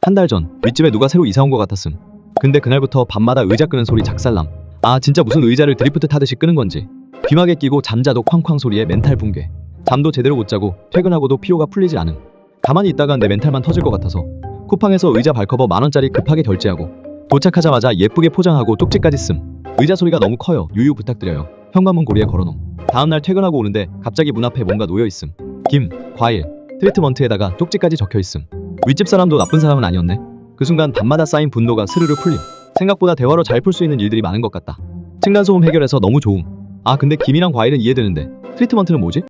한 달 전 윗집에 누가 새로 이사 온 것 같았음. 근데 그날부터 밤마다 의자 끄는 소리 작살남. 아 진짜 무슨 의자를 드리프트 타듯이 끄는 건지. 귀마개 끼고 잠자도 쾅쾅 소리에 멘탈 붕괴. 잠도 제대로 못 자고 퇴근하고도 피로가 풀리지 않음. 가만히 있다가 내 멘탈만 터질 것 같아서 쿠팡에서 의자 발커버 10,000원짜리 급하게 결제하고 도착하자마자 예쁘게 포장하고 쪽지까지 씀. 의자 소리가 너무 커요. 유유 부탁드려요. 현관문 고리에 걸어놓음. 다음날 퇴근하고 오는데 갑자기 문 앞에 뭔가 놓여있음. 김, 과일, 트리트먼트에다가 쪽지까지 적혀있음. 윗집 사람도 나쁜 사람은 아니었네. 그 순간 밤마다 쌓인 분노가 스르르 풀림. 생각보다 대화로 잘 풀 수 있는 일들이 많은 것 같다. 층간소음 해결해서 너무 좋음. 아 근데 김이랑 과일은 이해되는데 트리트먼트는 뭐지?